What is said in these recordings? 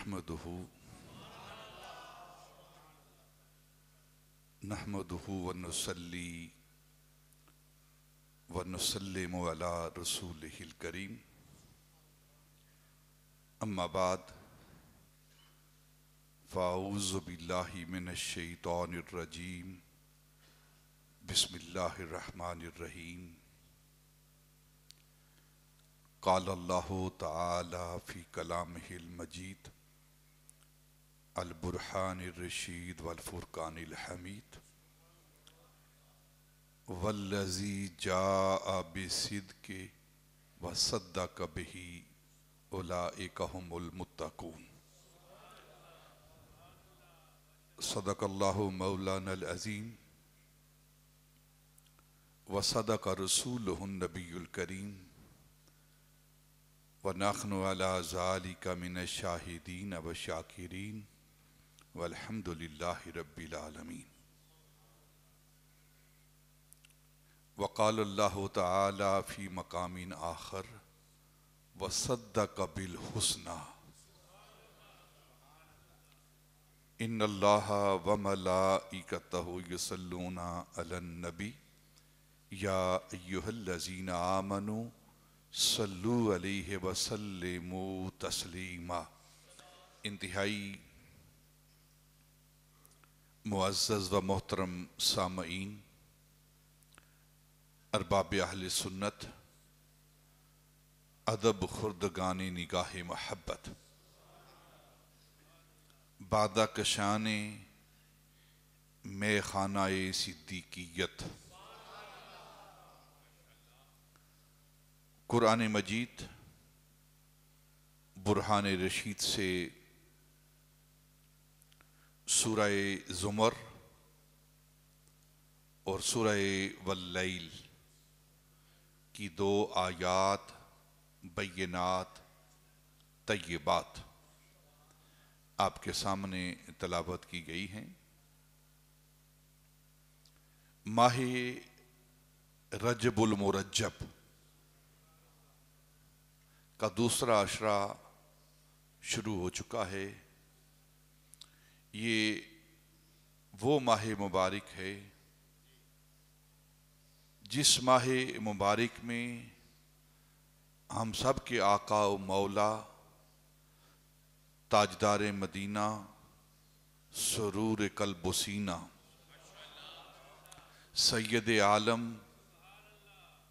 نحمده ونصلي ونسلم على رسوله الكريم اما بعد فاعوذ بالله من الشيطان الرجيم بسم الله الرحمن الرحيم قال الله تعالى في كلامه المجيد البرهان الرشيد والفرقان الحميد والذي جاء بالصدق وصدق به أولئك هم المتقون صدق الله مولانا العظيم وصدق رسوله النبي الكريم ونحن على ذلك من الشاهدين والشاكرين والحمد لله رب العالمين وقال الله تعالى في مقام آخر وصدق بالحسنى إن الله وملائكته يصلون على النبي يا أيها الذين آمنوا صلوا علیہ وسلموا تسلیما۔ انتہائی معزز و محترم سامعین، ارباب اہل سنت، ادب خردگان نگاہ محبت، بادہ کشان میں خانہ صدیقیت، قرآن مجید برہان رشید سے سورہ زمر اور سورہ واللیل کی 2 آیات بینات طیبات آپ کے سامنے تلاوت کی گئی ہیں۔ ماہ رجب المرجب کا دوسرا عشرہ شروع ہو چکا ہے۔ یہ وہ ماہ مبارک ہے جس ماہ مبارک میں ہم سب کے آقا و مولا تاجدار مدینہ سرور قلب و سینہ سید عالم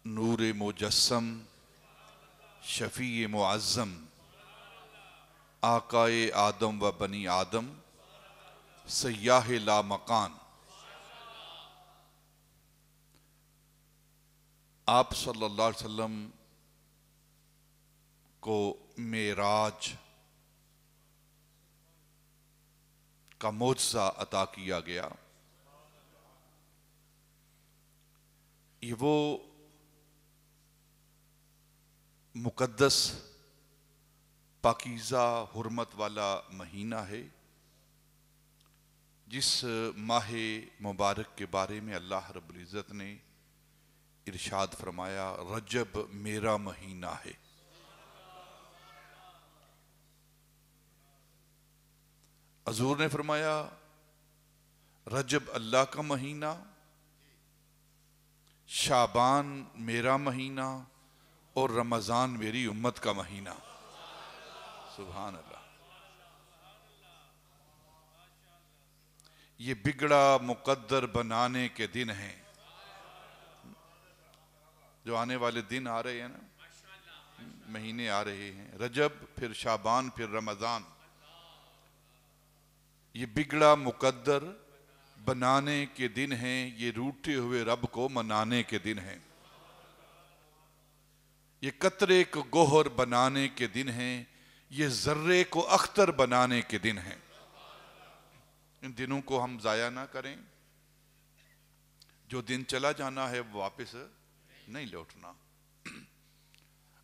نور مجسم شفیع معظم آقائے آدم و بنی آدم سیاہ لا مکان آپ صلی اللہ علیہ وسلم کو معراج کا معجزہ عطا کیا گیا۔ یہ وہ مقدس پاکیزہ حرمت والا مہینہ ہے جس ماہ مبارک کے بارے میں اللہ رب العزت نے ارشاد فرمایا رجب میرا مہینہ ہے۔ حضور نے فرمایا رجب اللہ کا مہینہ، شعبان میرا مہینہ اور رمضان میری امت کا مہینہ۔ سبحان اللہ۔ یہ بگڑا مقدر بنانے کے دن ہیں، جو آنے والے دن آ رہے ہیں نا، مہینے آ رہے ہیں، رجب پھر شعبان پھر رمضان۔ یہ بگڑا مقدر بنانے کے دن ہیں، یہ روٹے ہوئے رب کو منانے کے دن ہیں۔ یہ قطرے کو گوہر بنانے کے دن ہیں، یہ ذرے کو اختر بنانے کے دن ہیں۔ ان دنوں کو ہم ضائع نہ کریں۔ جو دن چلا جانا ہے وہ واپس نہیں لوٹنا۔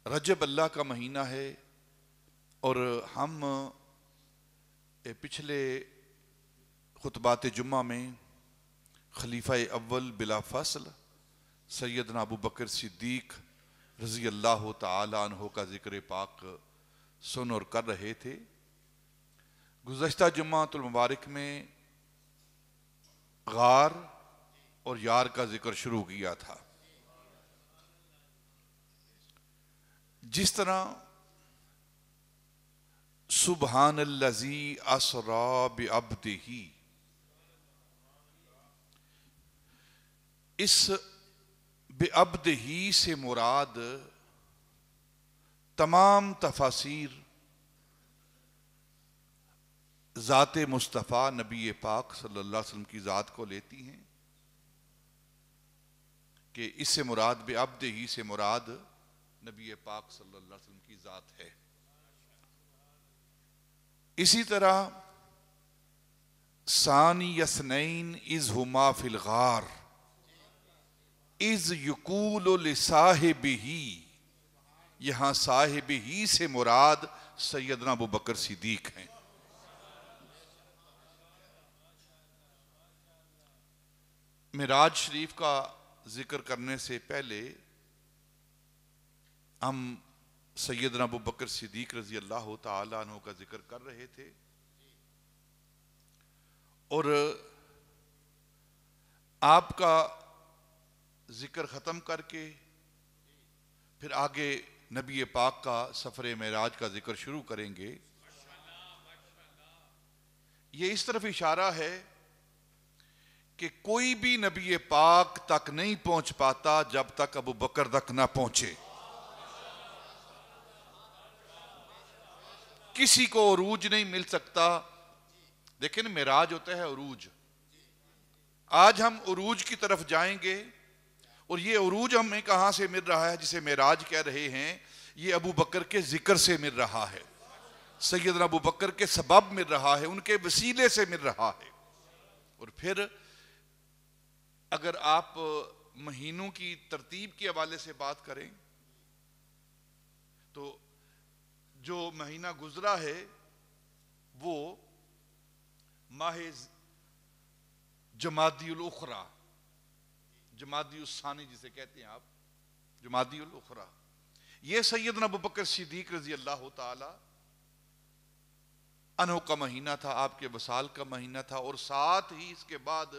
رجب اللہ کا مہینہ ہے اور ہم پچھلے خطبات جمعہ میں خلیفہ اول بلا فصل سیدنا ابو بکر صدیق رضی اللہ تعالی عنہ کا ذکر پاک سن اور کر رہے تھے۔ گزشتہ جمعۃ المبارک میں غار اور یار کا ذکر شروع کیا تھا. جس طرح سبحان الذی اسری بعبدہ، اس بعبدہ سے مراد تمام تفاسیر ذات مصطفیٰ نبی پاک صلی اللہ علیہ وسلم کی ذات کو لیتی ہیں کہ اس سے مراد بعبدہ سے مراد نبی پاک صلی اللہ علیہ وسلم کی ذات ہے. اسی طرح ثانی اثنین اذ ہما فی الغار اذ یقول لصاحبہ، یہاں صاحبہ سے مراد سیدنا ابوبکر صدیق ہیں. معراج شریف کا ذکر کرنے سے پہلے ہم سیدنا ابوبکر صدیق رضی اللہ تعالی عنہ کا ذکر کر رہے تھے، اور آپ کا ذکر ختم کر کے پھر آگے نبی پاک کا سفر معراج کا ذکر شروع کریں گے. یہ اس طرف اشارہ ہے کہ کوئی بھی نبی پاک تک نہیں پہنچ پاتا جب تک ابوبکر تک نہ پہنچے. کسی کو عروج نہیں مل سکتا، لیکن معراج ہوتا ہے عروج. آج ہم عروج کی طرف جائیں گے، اور یہ عروج ہمیں کہاں سے مل رہا ہے جسے معراج کہہ رہے ہیں؟ یہ ابوبکر کے ذکر سے مل رہا ہے، سیدنا ابوبکر کے سبب مل رہا ہے، ان کے وسیلے سے مل رہا ہے. اور پھر اگر آپ مہینوں کی ترتیب کے حوالے سے بات کریں تو جو مہینہ گزرا ہے وہ ماہ جمادی الاخری، جمادی الثانی جسے کہتے ہیں آپ، جمادی الاخری، یہ سیدنا ابوبکر صدیق رضی اللہ تعالی عنہ کا مہینہ تھا، آپ کے وصال کا مہینہ تھا. اور ساتھ ہی اس کے بعد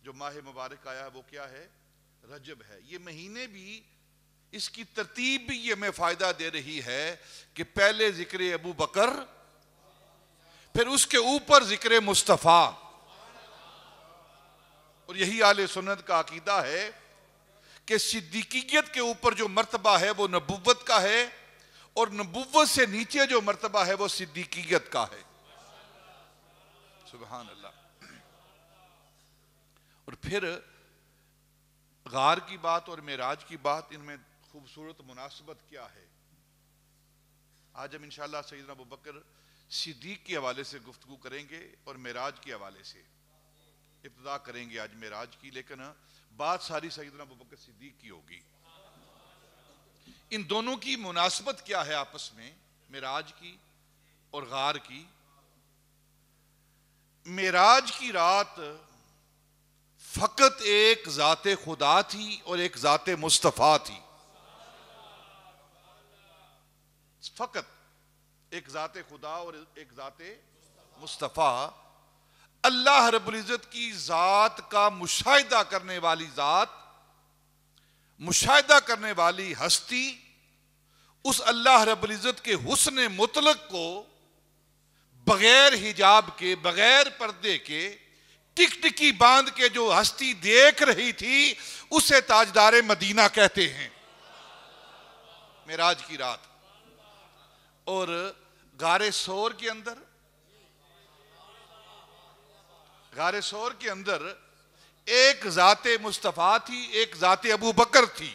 جو ماہ مبارک آیا ہے وہ کیا ہے؟ رجب ہے. یہ مہینے بھی، اس کی ترتیب بھی یہ ہمیں فائدہ دے رہی ہے کہ پہلے ذکر ابو بکر، پھر اس کے اوپر ذکر مصطفیٰ. اور یہی اہل سنت کا عقیدہ ہے کہ صدیقیت کے اوپر جو مرتبہ ہے وہ نبوت کا ہے، اور نبوت سے نیچے جو مرتبہ ہے وہ صدیقیت کا ہے. سبحان اللہ. اور پھر غار کی بات اور معراج کی بات، ان میں خوبصورت مناسبت کیا ہے؟ آج ہم انشاءاللہ سیدنا ابوبکر صدیق کے حوالے سے گفتگو کریں گے اور معراج کے حوالے سے ابتدا کریں گے آج معراج کی، لیکن بات ساری سیدنا ابوبکر صدیق کی ہوگی. ان دونوں کی مناسبت کیا ہے آپس میں، معراج کی اور غار کی؟ معراج کی رات فقط ایک ذات خدا تھی اور ایک ذات مصطفیٰ تھی. فقط ایک ذات خدا اور ایک ذات مصطفیٰ. اللہ رب العزت کی ذات کا مشاہدہ کرنے والی ذات، مشاہدہ کرنے والی ہستی، اس اللہ رب العزت کے حسن مطلق کو بغیر حجاب کے، بغیر پردے کے، ٹک ٹکی باندھ کے جو ہستی دیکھ رہی تھی، اسے تاجدار مدینہ کہتے ہیں. معراج کی رات. اور غار ثور کے اندر، غار ثور کے اندر ایک ذات مصطفیٰ تھی، ایک ذات ابو بکر تھی.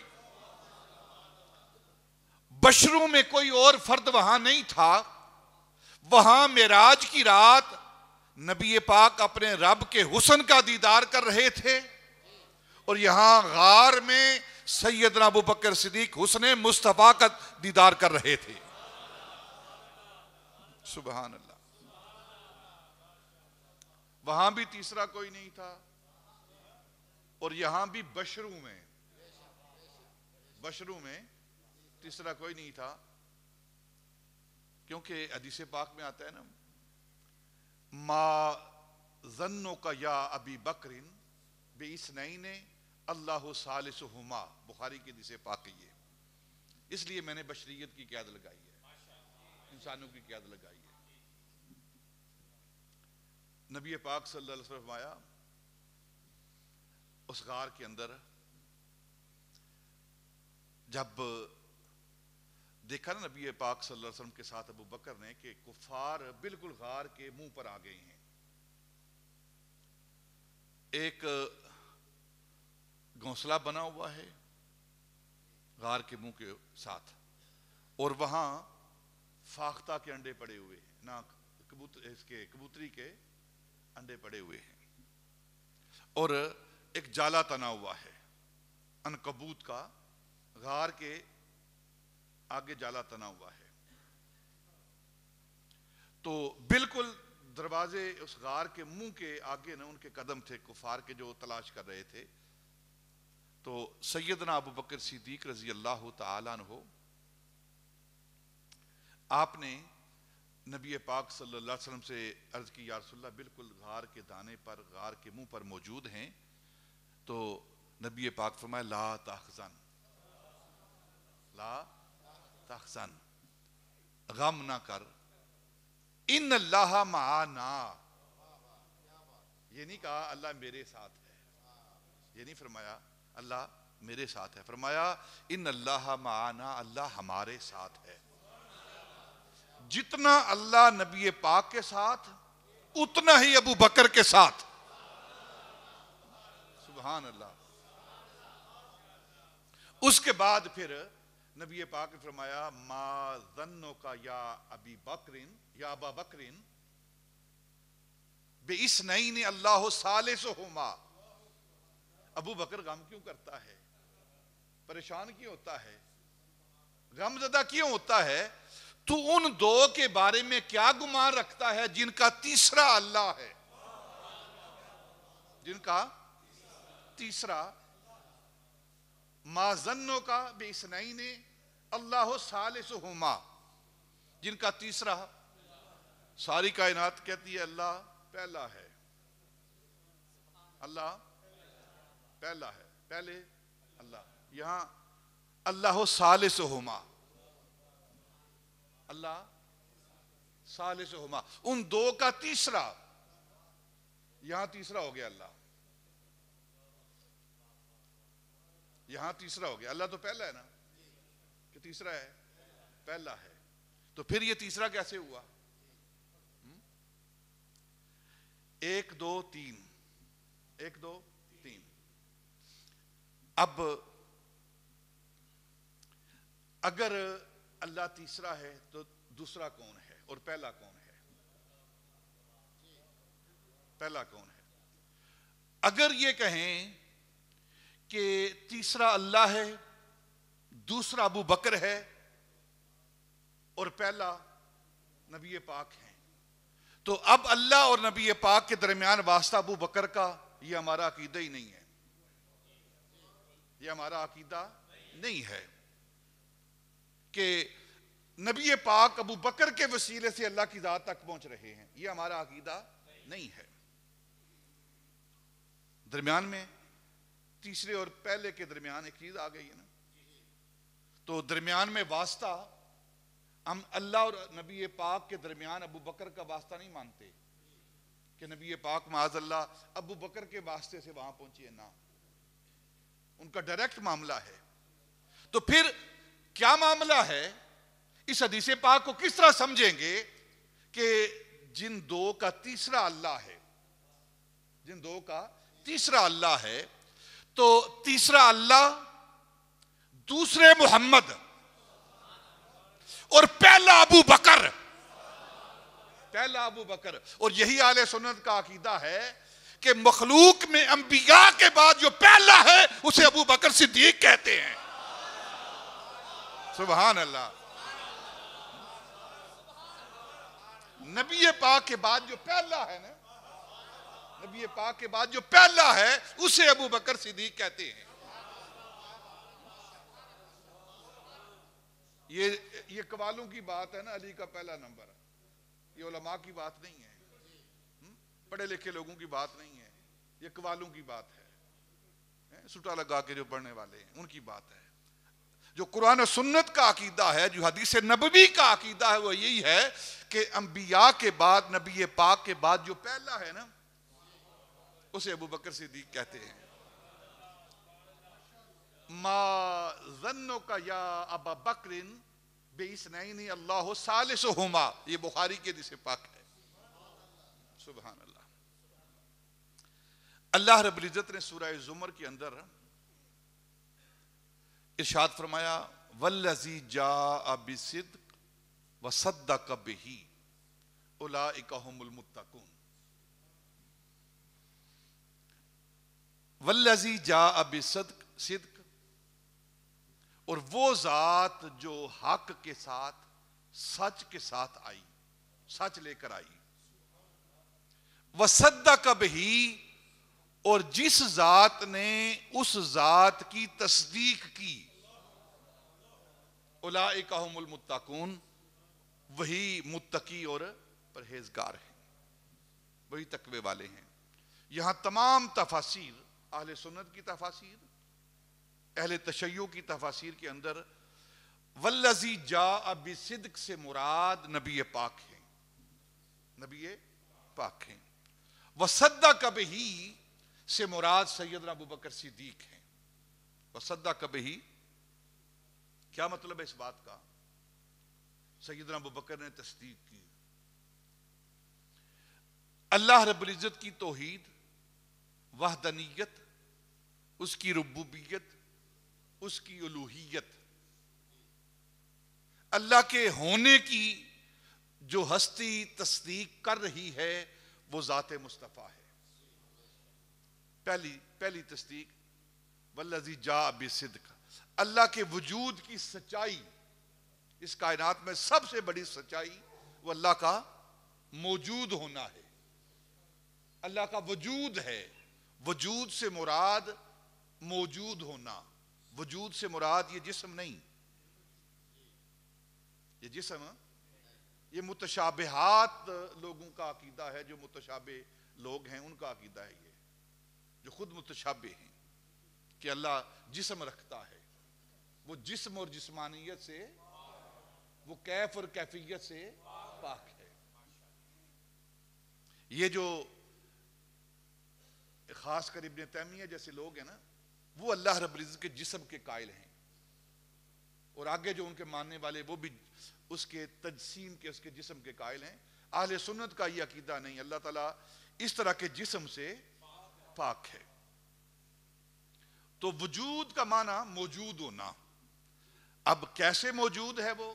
بشروں میں کوئی اور فرد وہاں نہیں تھا. وہاں معراج کی رات نبی پاک اپنے رب کے حسن کا دیدار کر رہے تھے، اور یہاں غار میں سیدنا ابوبکر صدیق حسن مصطفیٰ کا دیدار کر رہے تھے. سبحان اللہ. وہاں بھی تیسرا کوئی نہیں تھا، اور یہاں بھی بشروں میں تیسرا کوئی نہیں تھا. کیونکہ حدیث پاک میں آتا ہے نا ما ظنک یا ابی بکر باثنین اللہ ثالثہما، بخاری کی حدیث پاک ہے۔ اس لیے میں نے بشریت کی قید لگائی ہے، انسانوں کی قید لگائی ہے۔ نبی پاک صلی اللہ علیہ وسلم فرمایا اس غار کے اندر جب دیکھا نا نبی پاک صلی اللہ علیہ وسلم کے ساتھ ابو بکر نے کہ کفار بالکل غار کے منہ پر آ گئے ہیں، ایک گھونسلہ بنا ہوا ہے غار کے منہ کے ساتھ، اور وہاں فاختہ کے انڈے پڑے ہوئے ہیں، نہ کبوتری کے انڈے پڑے ہوئے ہیں، اور ایک جالا تنا ہوا ہے عنکبوت کا، غار کے آگے جالا تنا ہوا ہے۔ تو بالکل دروازے اس غار کے منہ کے آگے نا ان کے قدم تھے کفار کے جو تلاش کر رہے تھے۔ تو سیدنا ابو بکر صدیق رضی اللہ تعالیٰ عنہ آپ نے نبی پاک صلی اللہ علیہ وسلم سے عرض کی، یا رسول اللہ بالکل غار کے دانے پر، غار کے منہ پر موجود ہیں۔ تو نبی پاک فرمایا لا تحزن، لا تحزن، غم نہ کر، ان اللہ معنا، یہ نہیں کہا اللہ میرے ساتھ ہے، یہ نہیں فرمایا اللہ میرے ساتھ ہے، فرمایا ان اللہ معنا، اللہ ہمارے ساتھ ہے۔ جتنا اللہ نبی پاک کے ساتھ اتنا ہی ابو بکر کے ساتھ، سبحان اللہ۔ اس کے بعد پھر نبی پاک نے فرمایا ما ظنک یا ابی بکر یا ابا بکر باثنین اللہ ثالثہما، ابو بکر غم کیوں کرتا ہے، پریشان کیوں ہوتا ہے، غم زدہ کیوں ہوتا ہے؟ تو ان دو کے بارے میں کیا گمان رکھتا ہے جن کا تیسرا اللہ ہے، جن کا تیسرا، ما ظنک باثنین اللہ ثالثہما، جن کا تیسرا، ساری کائنات کہتی ہے اللہ پہلا ہے، اللہ پہلا ہے، پہلے اللہ، یہاں اللہ ثالثہما، اللہ ثالثہما، ان دو کا تیسرا، یہاں تیسرا ہو گیا اللہ، یہاں تیسرا ہو گیا، اللہ تو پہلا ہے نا، کہ تیسرا ہے، پہلا ہے، تو پھر یہ تیسرا کیسے ہوا؟ ایک دو تین، ایک دو تین۔ اب اگر اللہ تیسرا ہے تو دوسرا کون ہے اور پہلا کون ہے؟ پہلا کون ہے؟ اگر یہ کہیں کہ تیسرا اللہ ہے، دوسرا ابو بکر ہے اور پہلا نبی پاک ہے، تو اب اللہ اور نبی پاک کے درمیان واسطہ ابو بکر کا، یہ ہمارا عقیدہ ہی نہیں ہے، یہ ہمارا عقیدہ نہیں ہے کہ نبی پاک ابو بکر کے وسیلے سے اللہ کی ذات تک پہنچ رہے ہیں، یہ ہمارا عقیدہ نہیں ہے۔ درمیان میں تیسرے اور پہلے کے درمیان ایک چیز آ گئی ہے نا، تو درمیان میں واسطہ، ہم اللہ اور نبی پاک کے درمیان ابو بکر کا واسطہ نہیں مانتے کہ نبی پاک معاذ اللہ ابو بکر کے واسطے سے وہاں پہنچے، نہ، ان کا ڈائریکٹ معاملہ ہے۔ تو پھر کیا معاملہ ہے؟ اس حدیث پاک کو کس طرح سمجھیں گے کہ جن دو کا تیسرا اللہ ہے، جن دو کا تیسرا اللہ ہے، تو تیسرا اللہ، دوسرے محمد اور پہلا ابو بکر، پہلا ابو بکر، اور یہی اہل سنت کا عقیدہ ہے کہ مخلوق میں انبیاء کے بعد جو پہلا ہے اسے ابو بکر صدیق کہتے ہیں، سبحان اللہ۔ نبی پاک کے بعد جو پہلا ہے نا، نبی پاک کے بعد جو پہلا ہے اسے ابو بکر صدیق کہتے ہیں۔ یہ قوالوں کی بات ہے نا، علی کا پہلا نمبر، یہ علماء کی بات نہیں ہے، پڑھے لکھے لوگوں کی بات نہیں ہے، یہ قوالوں کی بات ہے، سٹا لگا کے جو پڑھنے والے ہیں ان کی بات ہے۔ جو قرآن و سنت کا عقیدہ ہے، جو حدیث نبوی کا عقیدہ ہے، وہ یہی ہے کہ انبیاء کے بعد، نبی پاک کے بعد جو پہلا ہے نا، اسے ابو بکر صدیق کہتے ہیں۔ ما ظنک یا ابا بکر باثنین اللہ ثالثہما، یہ بخاری کے حدیث پاک ہے۔ سبحان اللہ۔ اللہ رب العزت نے سورہ زمر کے اندر ارشاد فرمایا والذی جاء بالصدق وصدق بہ اولئک ھم المتقون۔ والذی جاء بالصدق، اور وہ ذات جو حق کے ساتھ، سچ کے ساتھ آئی، سچ لے کر آئی، وصدق بہ، اور جس ذات نے اس ذات کی تصدیق کی، اولئک ھم المتقون، وہی متقی اور پرہیزگار ہیں، وہی تقوی والے ہیں۔ یہاں تمام تفاسیر، اہل سنت کی تفاسیر، اہل تشیع کی تفاسیر کے اندر والذی جاء بالصدق سے مراد نبی پاک ہیں، نبی پاک ہیں۔ وصدق بہ سے مراد سیدنا ابو بکر صدیق ہیں۔ وصدق بہ کیا مطلب ہے اس بات کا؟ سیدنا ابو بکر نے تصدیق کی۔ اللہ رب العزت کی توحید، وحدانیت، اس کی ربوبیت، اس کی الوہیت، اللہ کے ہونے کی جو ہستی تصدیق کر رہی ہے وہ ذات مصطفیٰ ہے۔ پہلی تصدیق والذی جاء بالصدق، اللہ کے وجود کی سچائی۔ اس کائنات میں سب سے بڑی سچائی وہ اللہ کا موجود ہونا ہے، اللہ کا وجود ہے۔ وجود سے مراد موجود ہونا، وجود سے مراد یہ جسم نہیں، یہ جسم، یہ متشابہات لوگوں کا عقیدہ ہے، جو متشابہ لوگ ہیں ان کا عقیدہ ہے، یہ جو خود متشابہ ہیں کہ اللہ جسم رکھتا ہے۔ وہ جسم اور جسمانیت سے، وہ کیف اور کیفیت سے پاک ہے۔ یہ جو خاص کر ابن تیمیہ جیسے لوگ ہیں نا، وہ اللہ رب العزت کے جسم کے قائل ہیں، اور آگے جو ان کے ماننے والے وہ بھی اس کے تجسیم کے، اس کے جسم کے قائل ہیں۔ اہل سنت کا یہ عقیدہ نہیں، اللہ تعالیٰ اس طرح کے جسم سے پاک ہے۔ تو وجود کا معنی موجود ہونا۔ اب کیسے موجود ہے وہ؟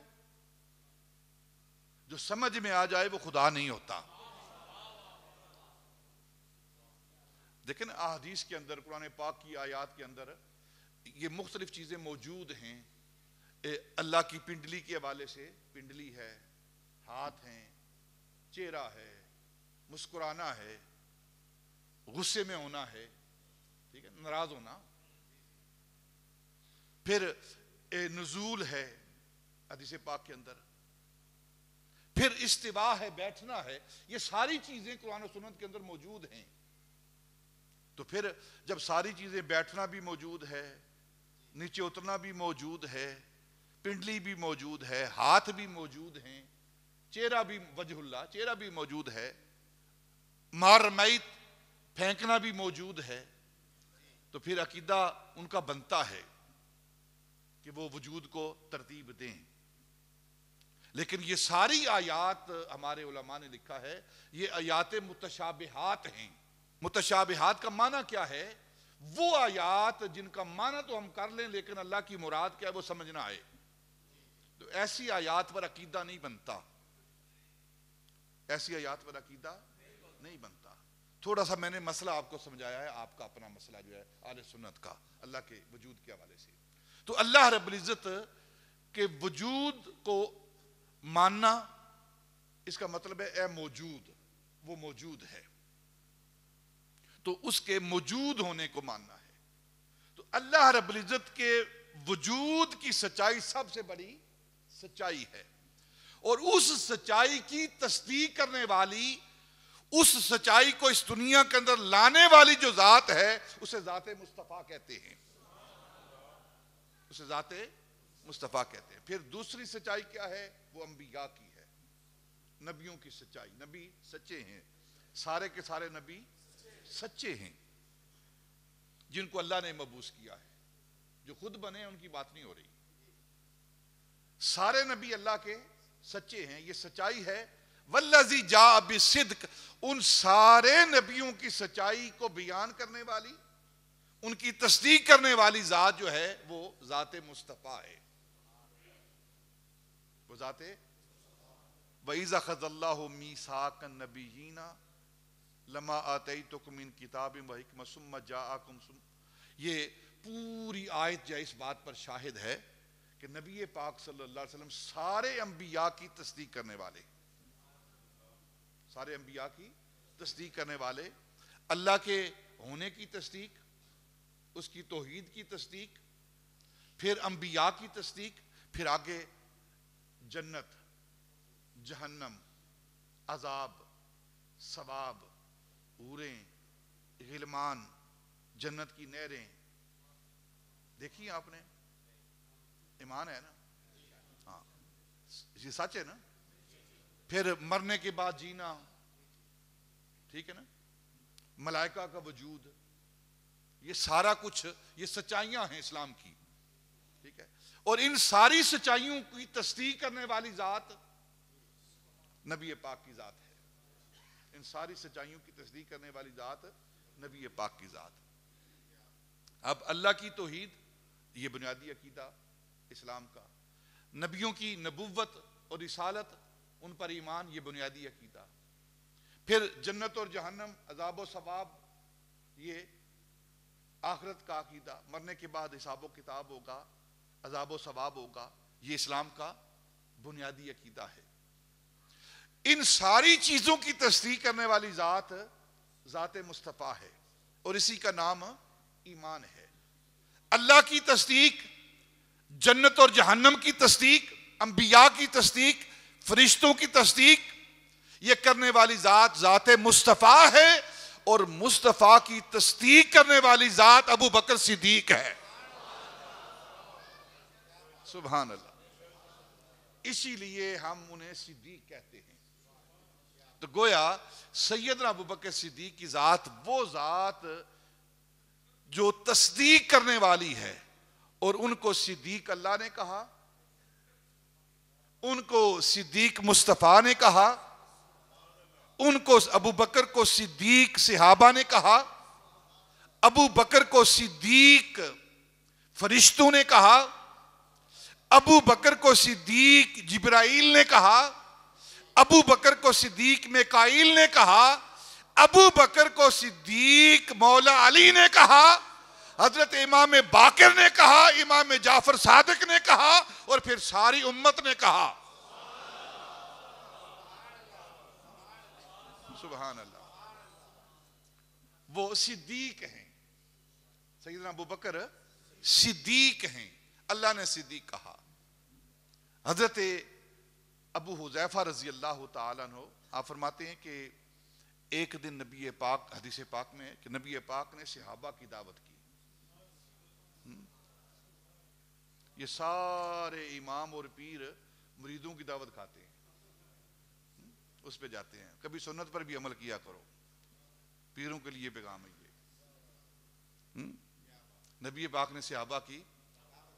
جو سمجھ میں آ جائے وہ خدا نہیں ہوتا۔ دیکھیں احادیث کے اندر، قرآن پاک کی آیات کے اندر یہ مختلف چیزیں موجود ہیں۔ اللہ کی پنڈلی کے حوالے سے، پنڈلی ہے، ہاتھ ہیں، چہرہ ہے، مسکرانا ہے، غصے میں ہونا ہے، ٹھیک ہے، ناراض ہونا، پھر نزول ہے حدیث پاک کے اندر، پھر استوا ہے، بیٹھنا ہے۔ یہ ساری چیزیں قرآن و سنت کے اندر موجود ہیں۔ تو پھر جب ساری چیزیں، بیٹھنا بھی موجود ہے، نیچے اترنا بھی موجود ہے، پنڈلی بھی موجود ہے، ہاتھ بھی موجود ہیں، چہرہ بھی، وجہ اللہ چہرہ بھی موجود ہے، مارمیت پھینکنا بھی موجود ہے، تو پھر عقیدہ ان کا بنتا ہے کہ وہ وجود کو ترتیب دیں۔ لیکن یہ ساری آیات ہمارے علماء نے لکھا ہے، یہ آیات متشابہات ہیں۔ متشابہات کا معنی کیا ہے؟ وہ آیات جن کا معنی تو ہم کر لیں لیکن اللہ کی مراد کیا ہے وہ سمجھ نہ آئے، تو ایسی آیات پر عقیدہ نہیں بنتا، ایسی آیات پر عقیدہ نہیں بنتا۔ تھوڑا سا میں نے مسئلہ آپ کو سمجھایا ہے، آپ کا اپنا مسئلہ جو ہے اہل سنت کا، اللہ کے وجود کے حوالے سے۔ تو اللہ رب العزت کے وجود کو ماننا، اس کا مطلب ہے اے موجود، وہ موجود ہے، تو اس کے موجود ہونے کو ماننا ہے۔ تو اللہ رب العزت کے وجود کی سچائی سب سے بڑی سچائی ہے، اور اس سچائی کی تصدیق کرنے والی، اس سچائی کو اس دنیا کے اندر لانے والی جو ذات ہے اسے ذات مصطفیٰ کہتے ہیں، اسے ذات مصطفیٰ کہتے ہیں۔ پھر دوسری سچائی کیا ہے؟ وہ انبیاء کی ہے، نبیوں کی سچائی۔ نبی سچے ہیں، سارے کے سارے نبی سچے ہیں جن کو اللہ نے مبعوث کیا ہے، جو خود بنے ان کی بات نہیں ہو رہی۔ سارے نبی اللہ کے سچے ہیں، یہ سچائی ہے۔ والذی جاء بالصدق، ان سارے نبیوں کی سچائی کو بیان کرنے والی، ان کی تصدیق کرنے والی ذات جو ہے وہ ذات مصطفیٰ ہے، وہ ذات۔ وَإِذَا أَخَذَ اللَّهُ مِيثَاقَ النَّبِيِّينَ لَمَا آتَيْتُكُم مِّن كِتَابٍ وَحِكْمَةٍ ثُمَّ جَاءَكُم، یہ پوری آیت جو اس بات پر شاہد ہے کہ نبی پاک صلی اللہ علیہ وسلم سارے انبیاء کی تصدیق کرنے والے، سارے انبیاء کی تصدیق کرنے والے، اللہ کے ہونے کی تصدیق، اس کی توحید کی تصدیق، پھر انبیاء کی تصدیق، پھر آگے جنت، جہنم، عذاب، ثواب، حوریں، غلمان، جنت کی نہریں، دیکھیے آپ نے، ایمان ہے نا؟ ہاں یہ سچ ہے نا؟ پھر مرنے کے بعد جینا، ٹھیک ہے نا؟ ملائکہ کا وجود، یہ سارا کچھ یہ سچائیاں ہیں اسلام کی، ٹھیک ہے؟ اور ان ساری سچائیوں کی تصدیق کرنے والی ذات نبی پاک کی ذات ہے، ان ساری سچائیوں کی تصدیق کرنے والی ذات نبی پاک کی ذات۔ اب اللہ کی توحید یہ بنیادی عقیدہ اسلام کا، نبیوں کی نبوت اور رسالت ان پر ایمان یہ بنیادی عقیدہ، پھر جنت اور جہنم، عذاب و ثواب یہ آخرت کا عقیدہ، مرنے کے بعد حساب و کتاب ہوگا، عذاب و ثواب ہوگا، یہ اسلام کا بنیادی عقیدہ ہے۔ ان ساری چیزوں کی تصدیق کرنے والی ذات ذات مصطفیٰ ہے، اور اسی کا نام ایمان ہے۔ اللہ کی تصدیق، جنت اور جہنم کی تصدیق، انبیاء کی تصدیق، فرشتوں کی تصدیق، یہ کرنے والی ذات ذات مصطفیٰ ہے، اور مصطفیٰ کی تصدیق کرنے والی ذات ابو بکر صدیق ہے۔ سبحان اللہ، اسی لیے ہم انہیں صدیق کہتے ہیں۔ تو گویا سیدنا ابو بکر صدیق کی ذات وہ ذات جو تصدیق کرنے والی ہے، اور ان کو صدیق اللہ نے کہا، ان کو صدیق مصطفیٰ نے کہا، ان کو ابو بکر کو صدیق صحابہ نے کہا، ابو بکر کو صدیق فرشتوں نے کہا، ابو بکر کو صدیق جبرائیل نے کہا، ابو بکر کو صدیق میکائیل نے کہا، ابو بکر کو صدیق مولا علی نے کہا، حضرت امام باقر نے کہا، امام جعفر صادق نے کہا، اور پھر ساری امت نے کہا۔ سبحان اللہ، وہ صدیق ہیں، سیدنا ابو بکر صدیق ہیں، اللہ نے صدیق کہا۔ حضرت ابو حذیفہ رضی اللہ تعالیٰ عنہ آپ فرماتے ہیں کہ ایک دن نبی پاک، حدیث پاک میں ہے کہ نبی پاک نے صحابہ کی دعوت کی۔ یہ سارے امام اور پیر مریدوں کی دعوت کھاتے ہیں، اس پہ جاتے ہیں، کبھی سنت پر بھی عمل کیا کرو، پیروں کے لیے پیغام ہے یہ۔ نبی پاک نے صحابہ کی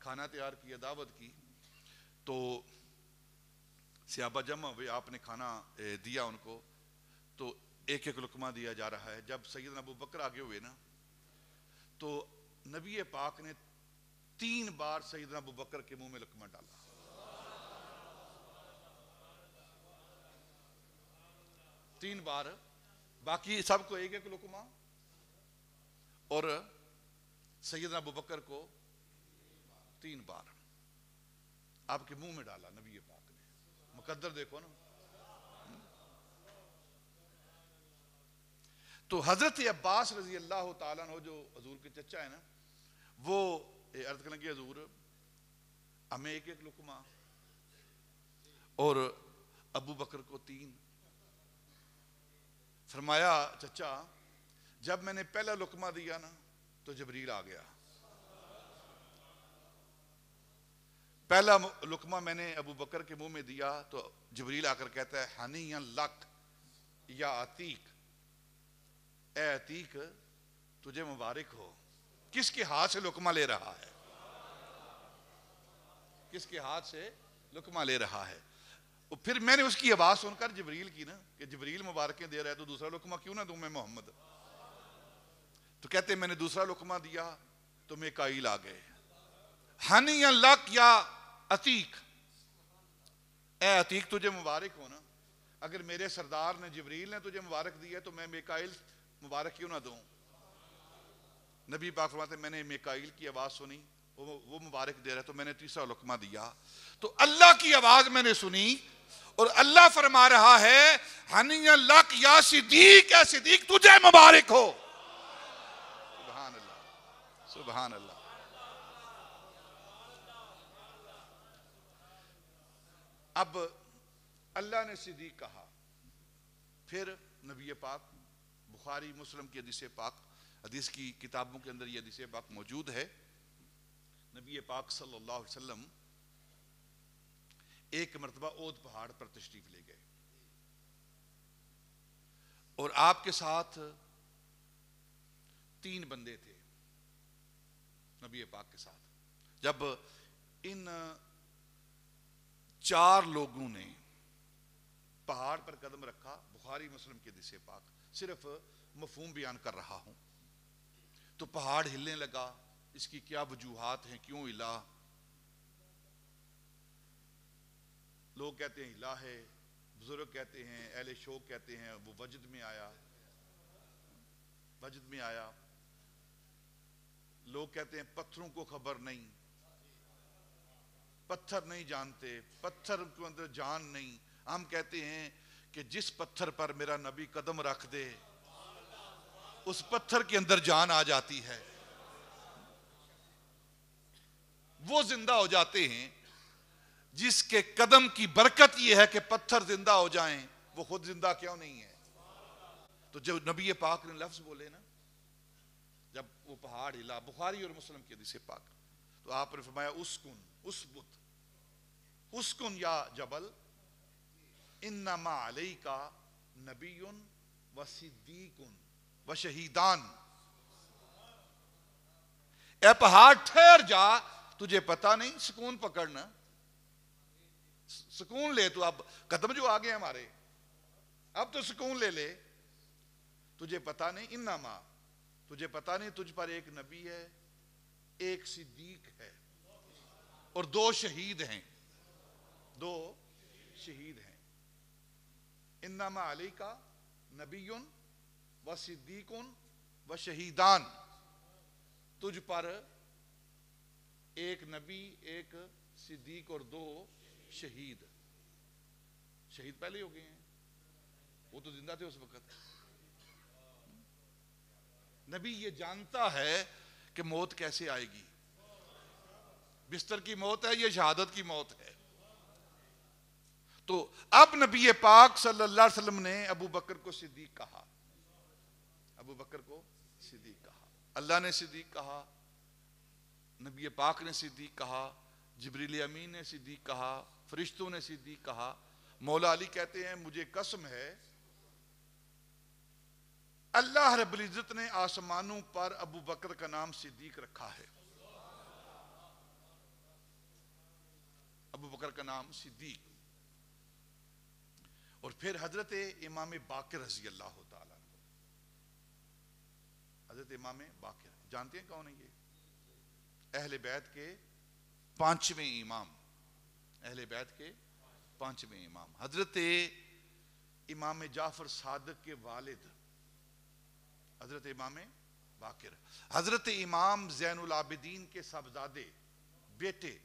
کھانا تیار کیا، دعوت کی، تو صحابہ جمع ہوئے، آپ نے کھانا دیا ان کو، تو ایک ایک لقمہ دیا جا رہا ہے۔ جب سیدنا ابو بکر آگے ہوئے نا، تو نبی پاک نے 3 بار سیدنا ابو بکر کے منہ میں لقمہ ڈالا۔ تین بار، باقی سب کو ایک ایک لقمہ، اور سیدنا ابو بکر کو 3 بار آپ کے منہ میں ڈالا نبی پاک نے۔ مقدر دیکھو نا۔ تو حضرت عباس رضی اللہ تعالیٰ عنہ جو حضور کے چچا ہے نا، وہ عرض کرنے کی حضور ہمیں ایک ایک لقمہ اور ابو بکر کو 3، فرمایا چچا جب میں نے پہلا لقمہ دیا نا تو جبریل آ گیا. پہلا لقمہ میں نے ابو بکر کے منہ میں دیا تو جبریل آ کر کہتا ہے ہنیئا لک یا عتیق، اے عتیق تجھے مبارک ہو. کس کے ہاتھ سے لقمہ لے رہا ہے؟ کس کے ہاتھ سے لقمہ لے رہا ہے؟ پھر میں نے اس کی آواز سن کر جبریل کی نا کہ جبریل مبارکیں دے رہا ہے تو دوسرا لقمہ کیوں نہ دوں میں محمد. تو کہتے ہیں میں نے دوسرا لقمہ دیا تو میکائیل آ گئے. ہنیئا لک یا عتیق، اے عتیق تجھے مبارک ہو نا. اگر میرے سردار نے جبریل نے تجھے مبارک دیا تو میں میکائیل مبارک کیوں نہ دوں. نبی پاک فرماتے ہیں میں نے میکائیل کی آواز سنی وہ مبارک دے رہا ہے تو میں نے تیسرا لقمہ دیا تو اللہ کی آواز میں نے سنی اور اللہ فرما رہا ہے ہنیئا لک یا صدیق، اے صدیق تجھے مبارک ہو. سبحان اللہ سبحان اللہ. اب اللہ نے صدیق کہا. پھر نبی پاک بخاری مسلم کی حدیث پاک، حدیث کی کتابوں کے اندر یہ حدیث پاک موجود ہے. نبی پاک صلی اللہ علیہ وسلم ایک مرتبہ اود پہاڑ پر تشریف لے گئے اور آپ کے ساتھ 3 بندے تھے نبی پاک کے ساتھ. جب ان 4 لوگوں نے پہاڑ پر قدم رکھا، بخاری مسلم کے حدیث پاک صرف مفہوم بیان کر رہا ہوں، تو پہاڑ ہلنے لگا. اس کی کیا وجوہات ہیں، کیوں ہلا؟ لوگ کہتے ہیں ہلا ہے، بزرگ کہتے ہیں، اہل شوق کہتے ہیں وہ وجد میں آیا. وجد میں آیا. لوگ کہتے ہیں پتھروں کو خبر نہیں، پتھر نہیں جانتے، پتھر کے اندر جان نہیں. ہم کہتے ہیں کہ جس پتھر پر میرا نبی قدم رکھ دے اس پتھر کے اندر جان آ جاتی ہے، وہ زندہ ہو جاتے ہیں. جس کے قدم کی برکت یہ ہے کہ پتھر زندہ ہو جائیں، وہ خود زندہ کیوں نہیں ہے؟ تو جب نبی پاک نے لفظ بولے نا، جب وہ پہاڑ ہلا، بخاری اور مسلم کی حدیث پاک، تو آپ نے فرمایا اسکن اسبت اسکن یا جبل انما علیک نبی و صدیق و شہیدان. اے پہاڑ ٹھہر جا، تجھے پتہ نہیں سکون پکڑنا، سکون لے. تو اب قدم جو آگے ہمارے، اب تو سکون لے لے. تجھے پتہ نہیں، انما تجھے پتہ نہیں تجھ پر ایک نبی ہے، ایک صدیق ہے اور 2 شہید ہیں. 2 شہید ہیں. انما علیک نبی و صدیق و شہیدان. تجھ پر ایک نبی، ایک صدیق اور 2 شہید. شہید پہلے ہو گئے ہیں، وہ تو زندہ تھے اس وقت. نبی یہ جانتا ہے کہ موت کیسے آئے گی. بستر کی موت ہے یہ شہادت کی موت ہے. تو اب نبی پاک صلی اللہ علیہ وسلم نے ابو بکر کو صدیق کہا. ابو بکر کو صدیق کہا. اللہ نے صدیق کہا، نبی پاک نے صدیق کہا، جبریل امین نے صدیق کہا، فرشتوں نے صدیق کہا. مولا علی کہتے ہیں مجھے قسم ہے اللہ رب العزت نے آسمانوں پر ابو بکر کا نام صدیق رکھا ہے. ابو بکر کا نام صدیق. اور پھر حضرت امام باقر رضی اللہ تعالیٰ عنہ. حضرت امام باقر جانتے ہیں کون ہے یہ؟ اہل بیت کے 5ویں امام. اہل بیت کے 5ویں امام حضرت امام جعفر صادق کے والد حضرت امام باقر. حضرت امام زین العابدین کے صاحبزادے بیٹے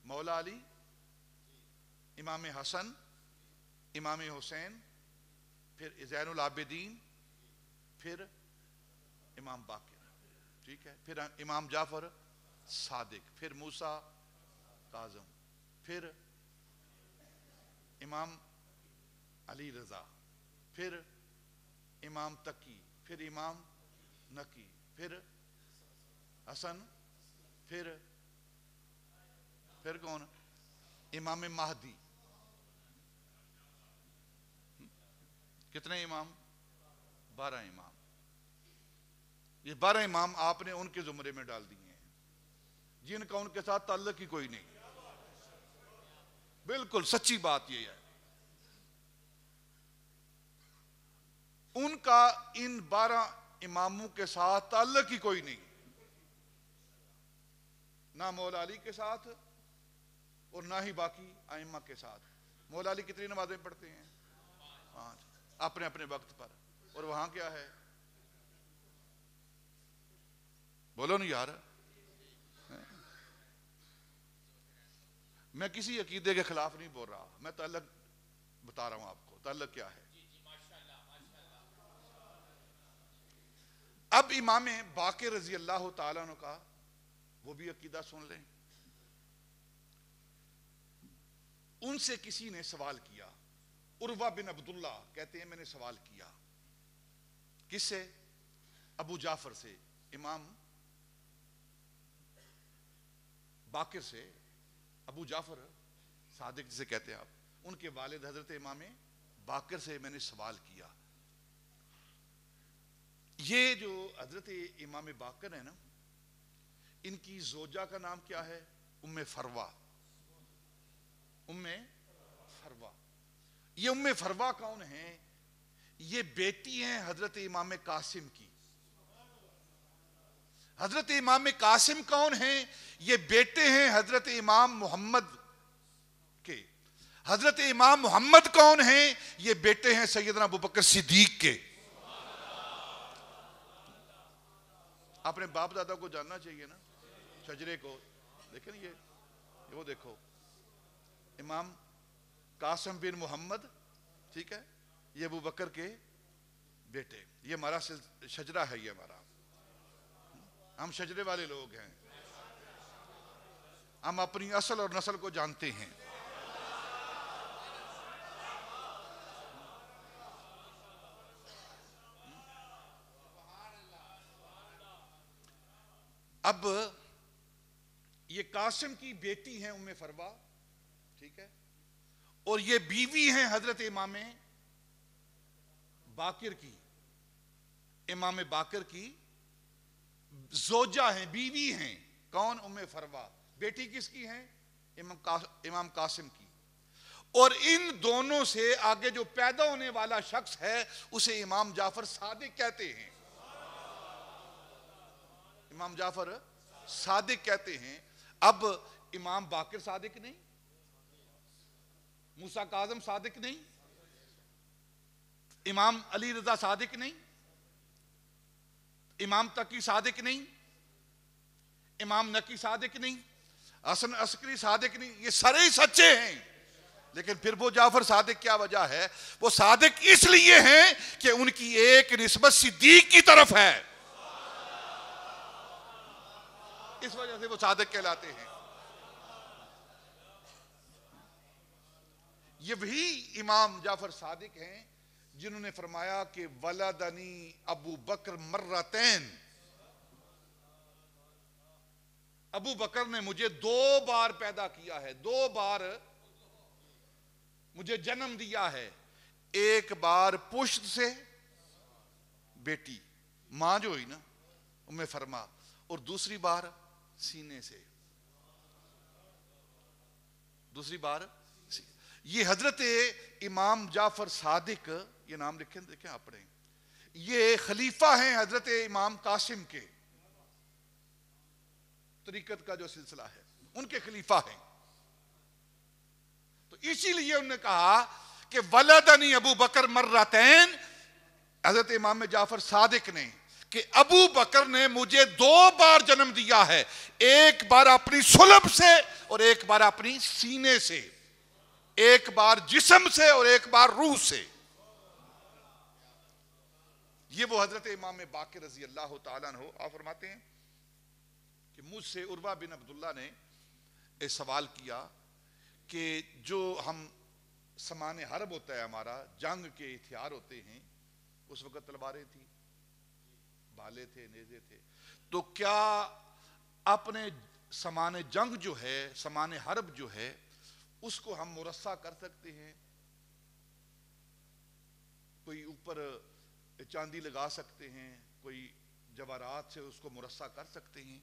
مولا علی، امام حسن، امام حسین، پھر زین العابدین، پھر امام باقر. ٹھیک ہے. پھر امام جعفر صادق، پھر موسیٰ کاظم، پھر امام علی رضا. پھر امام تقی، پھر امام نقی، پھر حسن، پھر کون؟ امام مہدی. کتنے امام؟ 12 امام. یہ 12 امام آپ نے ان کے زمرے میں ڈال دیے ہیں جن کا ان کے ساتھ تعلق ہی کوئی نہیں. بالکل سچی بات یہ ہے. ان کا ان 12 اماموں کے ساتھ تعلق ہی کوئی نہیں، نہ مولا علی کے ساتھ اور نہ ہی باقی ائمہ کے ساتھ. مولا علی کتنی نمازیں پڑھتے ہیں؟ 5 اپنے اپنے وقت پر. اور وہاں کیا ہے؟ بولو نا یار. میں کسی عقیدے کے خلاف نہیں بول رہا، میں تعلق بتا رہا ہوں آپ کو. تعلق کیا ہے؟ اب امام باقر رضی اللہ تعالیٰ عنہ کا وہ بھی عقیدہ سن لیں. ان سے کسی نے سوال کیا، عروہ بن عبداللہ کہتے ہیں میں نے سوال کیا. کس سے؟ ابو جعفر سے، امام باقر سے. ابو جعفر صادق جسے کہتے ہیں آپ، ان کے والد حضرت امام باقر سے میں نے سوال کیا. یہ جو حضرت امام باقر ہے نا، ان کی زوجہ کا نام کیا ہے؟ ام فروہ. ام فروہ. یہ ام فروہ کون ہیں؟ یہ بیٹی ہیں حضرت امام قاسم کی. حضرت امام قاسم کون ہیں؟ یہ بیٹے ہیں حضرت امام محمد کے. حضرت امام محمد کون ہیں؟ یہ بیٹے ہیں سیدنا ابوبکر صدیق کے. اپنے باپ دادا کو جاننا چاہیے نا، شجرے کو. لیکن یہ وہ دیکھو، امام قاسم بن محمد، ٹھیک ہے، یہ ابوبکر کے بیٹے. یہ ہمارا شجرہ ہے، یہ ہمارا، ہم شجرے والے لوگ ہیں. ہم اپنی اصل اور نسل کو جانتے ہیں. اب یہ قاسم کی بیٹی ہیں ام فروہ، ٹھیک ہے، اور یہ بیوی ہیں حضرت امام باقر کی. امام باقر کی زوجہ ہیں، بیوی ہیں. کون؟ ام فروہ. بیٹی کس کی ہیں؟ امام قاسم کی. اور ان دونوں سے آگے جو پیدا ہونے والا شخص ہے اسے امام جعفر صادق کہتے ہیں. امام جعفر صادق کہتے ہیں. اب امام باقر صادق نہیں، موسیٰ کاظم صادق نہیں، امام علی رضا صادق نہیں، امام تقی صادق نہیں، امام نقی صادق نہیں، حسن عسکری صادق نہیں. یہ سارے ہی سچے ہیں. لیکن پھر وہ جعفر صادق کیا وجہ ہے؟ وہ صادق اس لیے ہیں کہ ان کی ایک نسبت صدیق کی طرف ہے، اس وجہ سے وہ صادق کہلاتے ہیں. یہ وہی امام جعفر صادق ہیں جنہوں نے فرمایا کہ ولدنی ابو بکر مرتین. ابو بکر نے مجھے 2 بار پیدا کیا ہے، 2 بار مجھے جنم دیا ہے. ایک بار پشت سے، بیٹی ماں جو ہوئی نا ام فرما، اور دوسری بار سینے سے. دوسری بار یہ حضرت امام جعفر صادق، یہ نام دیکھیں آپ پڑھیں، یہ خلیفہ ہیں حضرت امام قاسم کے. طریقت کا جو سلسلہ ہے ان کے خلیفہ ہیں. تو اسی لیے انہوں نے کہا کہ ولدنی ابو بکر مرتین، حضرت امام جعفر صادق نے، کہ ابو بکر نے مجھے 2 بار جنم دیا ہے. ایک بار اپنی صلب سے اور ایک بار اپنی سینے سے. ایک بار جسم سے اور ایک بار روح سے. یہ وہ حضرت امام باقر رضی اللہ تعالیٰ عنہ. آپ فرماتے ہیں کہ مجھ سے عروہ بن عبداللہ نے ایک سوال کیا کہ جو ہم سامان حرب ہوتا ہے ہمارا، جنگ کے ہتھیار ہوتے ہیں، اس وقت تلواریں تھیں، بھالے تھے، نیزے تھے، تو کیا اپنے سامان جنگ جو ہے، سامان حرب جو ہے، اس کو ہم مرصع کر سکتے ہیں؟ کوئی اوپر چاندی لگا سکتے ہیں، کوئی جواہرات سے اس کو مرصع کر سکتے ہیں؟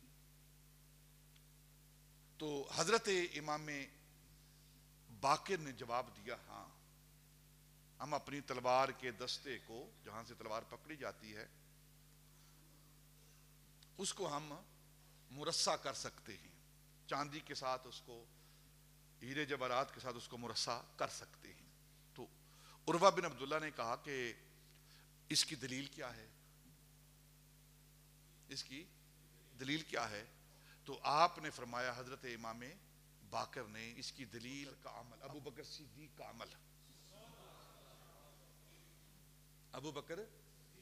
تو حضرت امام باقر نے جواب دیا، ہاں، ہم اپنی تلوار کے دستے کو، جہاں سے تلوار پکڑی جاتی ہے، اس کو ہم مرصع کر سکتے ہیں، چاندی کے ساتھ اس کو، ہیرے جواہرات کے ساتھ اس کو مرصع کر سکتے ہیں۔ تو عروہ بن عبداللہ نے کہا کہ اس کی دلیل کیا ہے؟ اس کی دلیل کیا ہے؟ تو آپ نے فرمایا، حضرت امام باقر نے، اس کی دلیل کا عمل، ابو بکر صدیق کا عمل، ابو بکر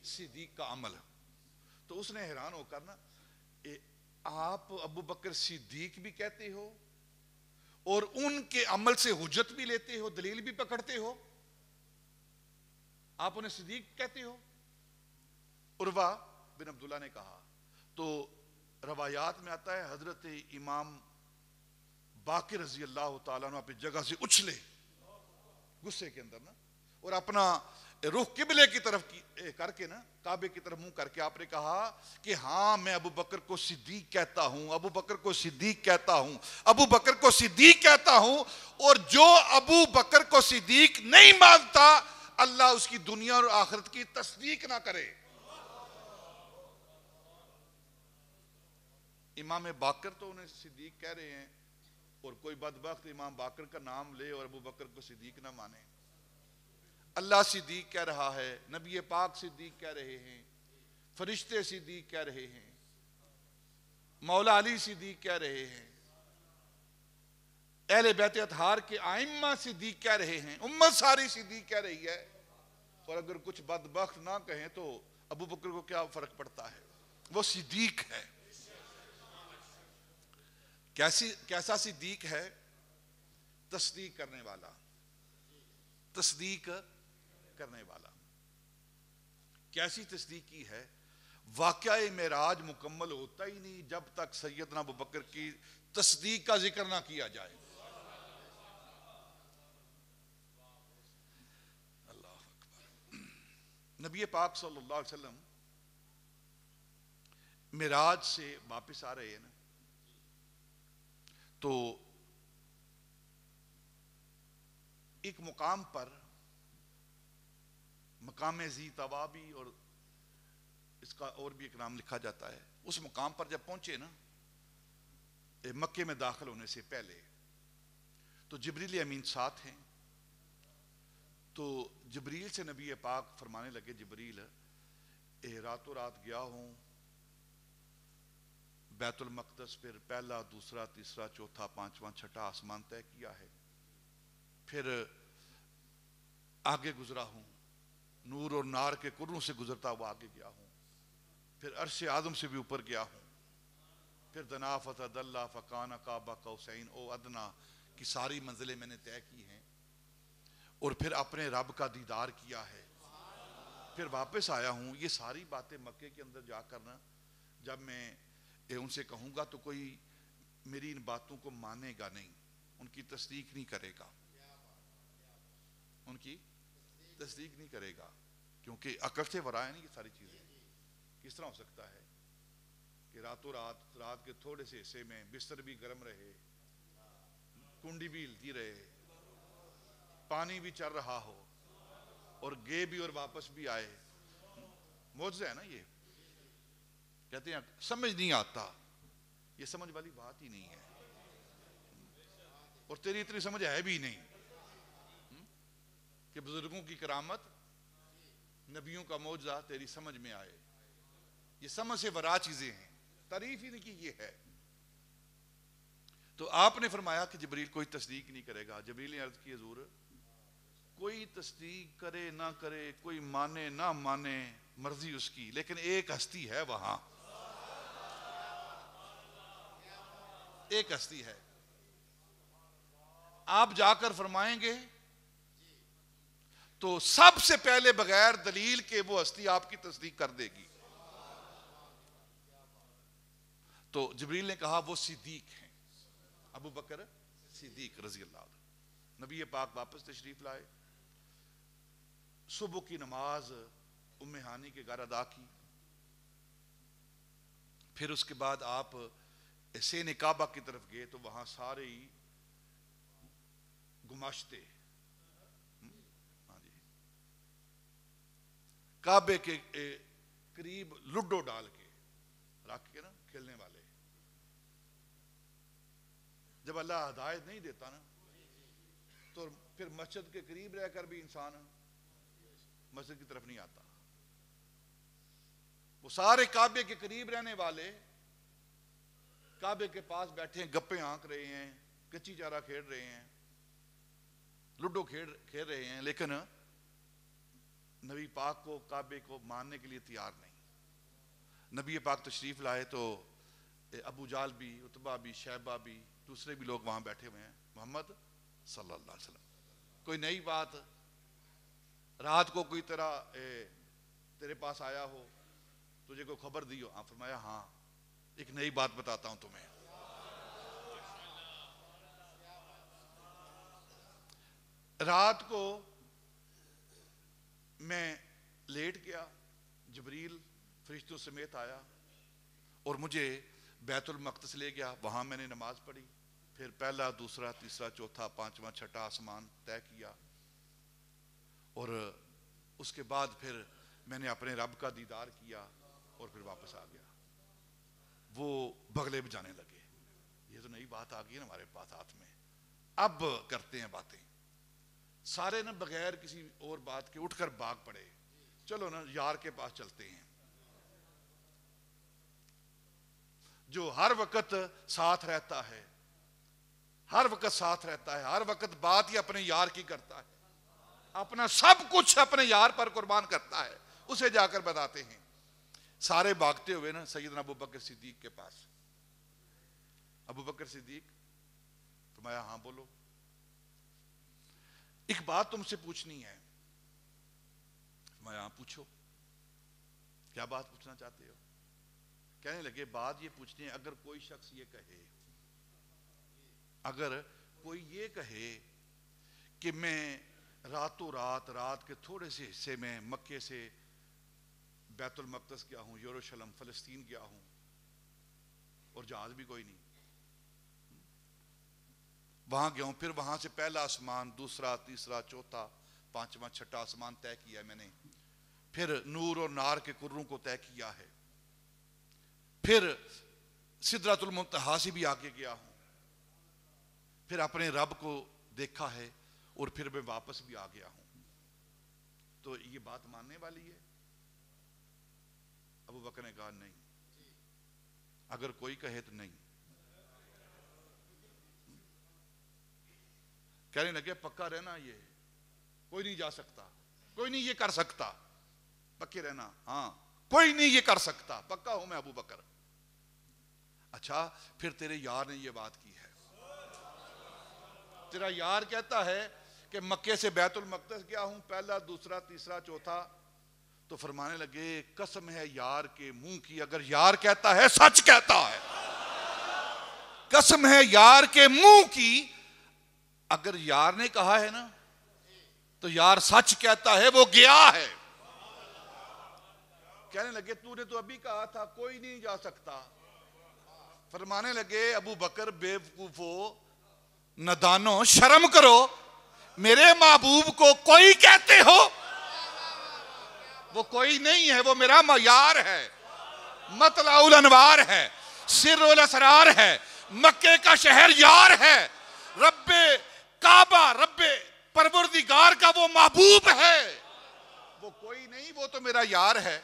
صدیق کا عمل۔ تو اس نے حیران ہو کر نا، آپ ابو بکر صدیق بھی کہتے ہو اور ان کے عمل سے حجت بھی لیتے ہو، دلیل بھی پکڑتے ہو، آپ انہیں صدیق کہتے ہو؟ عروہ بن عبداللہ نے کہا۔ تو روایات میں آتا ہے حضرت امام باقر رضی اللہ تعالیٰ عنہ اپنی جگہ سے اچھلے غصے کے اندر نا، اور اپنا رخ قبلے کی طرف کر کے نا، کعبے کی طرف منہ کر کے آپ نے کہا کہ ہاں، میں ابو بکر کو صدیق کہتا ہوں، ابو بکر کو صدیق کہتا ہوں، ابو بکر کو صدیق کہتا ہوں، اور جو ابو بکر کو صدیق نہیں مانتا، اللہ اس کی دنیا اور آخرت کی تصدیق نہ کرے۔ امام باقر تو انہیں صدیق کہہ رہے ہیں، اور کوئی بدبخت امام باقر کا نام لے اور ابو بکر کو صدیق نہ مانے۔ اللہ صدیق کہہ رہا ہے، نبی پاک صدیق کہہ رہے ہیں، فرشتے صدیق کہہ رہے ہیں، مولا علی صدیق کہہ رہے ہیں، اہل بیت اطہار کے ائمہ صدیق کہہ رہے ہیں، امت ساری صدیق کہہ رہی ہے، اور اگر کچھ بدبخت نہ کہیں تو ابو بکر کو کیا فرق پڑتا ہے؟ وہ صدیق ہے۔ کیسا صدیق ہے؟ تصدیق کرنے والا، تصدیق کرنے والا۔ کیسی تصدیق کی ہے؟ واقعہ معراج مکمل ہوتا ہی نہیں جب تک سیدنا ابو بکر کی تصدیق کا ذکر نہ کیا جائے۔ اللہ اکبر۔ نبی پاک صلی اللہ علیہ وسلم معراج سے واپس آ رہے ہیں نا، تو ایک مقام پر، مقام ذی طوابی، اور اس کا اور بھی ایک نام لکھا جاتا ہے، اس مقام پر جب پہنچے نا، مکے میں داخل ہونے سے پہلے، تو جبریل امین ساتھ ہیں۔ تو جبریل سے نبی پاک فرمانے لگے، جبریل، راتوں رات گیا ہوں بیت المقدس، پھر پہلا، دوسرا، تیسرا، چوتھا، پانچواں، چھٹا آسمان طے کیا ہے، پھر آگے گزرا ہوں، نور اور نار کے کروں سے گزرتا ہوا آگے گیا ہوں، پھر عرش اعظم سے بھی اوپر گیا ہوں، پھر دنا فتدلی فکان قاب قوسین او ادنا کی ساری منزلیں میں نے طے کی ہیں، اور پھر اپنے رب کا دیدار کیا ہے، پھر واپس آیا ہوں۔ یہ ساری باتیں مکے کے اندر جا کر نا، جب میں ان سے کہوں گا تو کوئی میری ان باتوں کو مانے گا نہیں، ان کی تصدیق نہیں کرے گا، ان کی تصدیق نہیں کرے گا، کیونکہ عقل سے ورائے نہیں یہ ساری چیزیں۔ کس طرح ہو سکتا ہے کہ راتوں رات کے تھوڑے سے حصے میں بستر بھی گرم رہے، کنڈی بھی ہلتی رہے، پانی بھی چل رہا ہو، اور گئے بھی اور واپس بھی آئے؟ معجزہ ہے نا یہ۔ کہتے ہیں سمجھ نہیں آتا، یہ سمجھ والی بات ہی نہیں ہے، اور تیری اتنی سمجھ ہے بھی نہیں کہ بزرگوں کی کرامت، نبیوں کا معجزہ تیری سمجھ میں آئے۔ یہ سمجھ سے ورا چیزیں ہیں، تعریف ہی نہیں کی یہ ہے۔ تو آپ نے فرمایا کہ جبریل کوئی تصدیق نہیں کرے گا۔ جبریل نے عرض کی، حضور کوئی تصدیق کرے نہ کرے، کوئی مانے نہ مانے، مرضی اس کی، لیکن ایک ہستی ہے وہاں، ایک ہستی ہے۔ آپ جا کر فرمائیں گے تو سب سے پہلے بغیر دلیل کے وہ ہستی آپ کی تصدیق کر دے گی. تو جبریل نے کہا وہ صدیق ہیں، ابو بکر صدیق رضی اللہ عنہ. نبی پاک واپس تشریف لائے، صبح کی نماز ام ہانی کے گھر ادا کی. پھر اس کے بعد آپ سین کعبہ کی طرف گئے تو وہاں سارے ہی گماشتے، کعبے کے قریب لڈو ڈال کے رکھ کے نا کھیلنے والے. جب اللہ ہدایت نہیں دیتا نا تو پھر مسجد کے قریب رہ کر بھی انسان مسجد کی طرف نہیں آتا. وہ سارے کعبے کے قریب رہنے والے کعبے کے پاس بیٹھے ہیں، گپے آنک رہے ہیں، کچی چارہ کھیل رہے ہیں، لڈو کھیل رہے ہیں، لیکن نبی پاک کو کعبے کو ماننے کے لیے تیار نہیں. نبی پاک تشریف لائے تو ابو جال بھی، عتبہ بھی، شیبہ بھی، دوسرے بھی لوگ وہاں بیٹھے ہوئے ہیں. محمد صلی اللہ علیہ وسلم، کوئی نئی بات؟ رات کو کوئی تیرے پاس آیا ہو، تجھے کوئی خبر دی ہو؟ فرمایا ہاں، ایک نئی بات بتاتا ہوں تمہیں. رات کو میں لیٹ گیا، جبریل فرشتوں سمیت آیا اور مجھے بیت المقدس لے گیا. وہاں میں نے نماز پڑھی، پھر پہلا، دوسرا، تیسرا، چوتھا، پانچواں، چھٹا آسمان طے کیا، اور اس کے بعد پھر میں نے اپنے رب کا دیدار کیا اور پھر واپس آ گیا. وہ بغلے بجانے لگے. یہ تو نئی بات آ گئی نا ہمارے پاس ہاتھ میں، اب کرتے ہیں باتیں. سارے نا بغیر کسی اور بات کے اٹھ کر بھاگ پڑے. چلو نا یار کے پاس چلتے ہیں جو ہر وقت ساتھ رہتا ہے، ہر وقت ساتھ رہتا ہے، ہر وقت بات ہی اپنے یار کی کرتا ہے، اپنا سب کچھ اپنے یار پر قربان کرتا ہے. اسے جا کر بتاتے ہیں. سارے بھاگتے ہوئے نا سیدنا ابو بکر صدیق کے پاس. ابو بکر صدیق فرمایا ہاں بولو، ایک بات تم سے پوچھنی ہے. فرمایا ہاں پوچھو، کیا بات پوچھنا چاہتے ہو؟ کہنے لگے بات یہ پوچھنی ہے، اگر کوئی شخص یہ کہے، اگر کوئی یہ کہے کہ میں راتوں رات کے تھوڑے سے حصے میں مکے سے بیت المقدس گیا ہوں، یروشلم فلسطین گیا ہوں، اور جہاز بھی کوئی نہیں، وہاں گیا ہوں، پھر وہاں سے پہلا آسمان، دوسرا، تیسرا، چوتھا، پانچواں، چھٹا آسمان طے کیا ہے میں نے، پھر نور اور نار کے کروں کو طے کیا ہے، پھر سدرۃ المنتہا سے بھی آگے گیا ہوں، پھر اپنے رب کو دیکھا ہے، اور پھر میں واپس بھی آ گیا ہوں. تو یہ بات ماننے والی ہے؟ ابو بکر نے کہا نہیں. اگر کوئی کہے تو نہیں. کہنے لگے پکا رہنا، یہ کوئی نہیں جا سکتا، کوئی نہیں یہ کر سکتا، پکے رہنا. ہاں کوئی نہیں یہ کر سکتا، پکا ہوں میں ابو بکر. اچھا پھر تیرے یار نے یہ بات کی ہے، تیرا یار کہتا ہے کہ مکے سے بیت المقدس گیا ہوں، پہلا، دوسرا، تیسرا، چوتھا. تو فرمانے لگے قسم ہے یار کے منہ کی، اگر یار کہتا ہے سچ کہتا ہے. قسم ہے یار کے منہ کی، اگر یار نے کہا ہے نا تو یار سچ کہتا ہے، وہ گیا ہے. کہنے لگے تو نے تو ابھی کہا تھا کوئی نہیں جا سکتا. فرمانے لگے ابو بکر بے وقوفو، ندانو، شرم کرو، میرے محبوب کو کوئی کہتے ہو؟ وہ کوئی نہیں ہے، وہ میرا یار ہے، مطلع الانوار ہے، سر الاسرار ہے، مکے کا شہر یار ہے، رب کعبہ، رب پروردگار کا وہ محبوب ہے. وہ کوئی نہیں، وہ تو میرا یار ہے.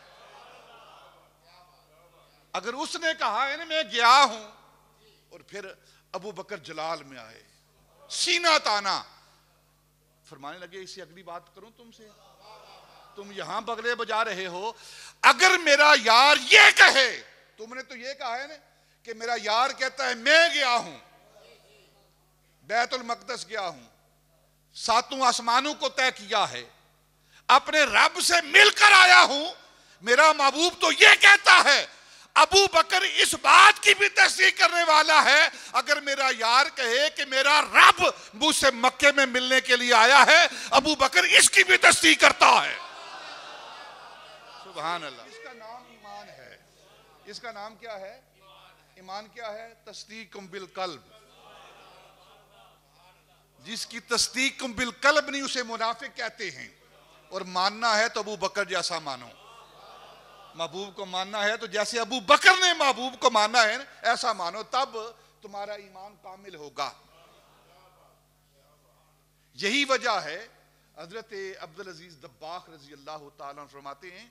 اگر اس نے کہا ہے نا میں گیا ہوں. اور پھر ابو بکر جلال میں آئے، سینہ تانا. فرمانے لگے اس سے اگلی بات کروں تم سے، تم یہاں بغلے بجا رہے ہو، اگر میرا یار یہ کہے، تم نے تو یہ کہا ہے نا کہ میرا یار کہتا ہے میں گیا ہوں، بیت المقدس گیا ہوں، ساتوں آسمانوں کو طے کیا ہے، اپنے رب سے مل کر آیا ہوں. میرا محبوب تو یہ کہتا ہے. ابو بکر اس بات کی بھی تصدیق کرنے والا ہے. اگر میرا یار کہے کہ میرا رب مجھ سے مکے میں ملنے کے لیے آیا ہے, ابو بکر اس کی بھی تصدیق کرتا ہے. سبحان اللہ. اس کا نام ایمان ہے. اس کا نام کیا ہے؟ ایمان. کیا ہے؟ تصدیق بالقلب. جس کی تصدیق بالقلب نہیں اسے منافق کہتے ہیں. اور ماننا ہے تو ابو بکر جیسا مانو. محبوب کو ماننا ہے تو جیسے ابو بکر نے محبوب کو مانا ہے ایسا مانو, تب تمہارا ایمان کامل ہوگا. یہی وجہ ہے حضرت عبدالعزیز دباغ رضی اللہ تعالیٰ عنہ فرماتے ہیں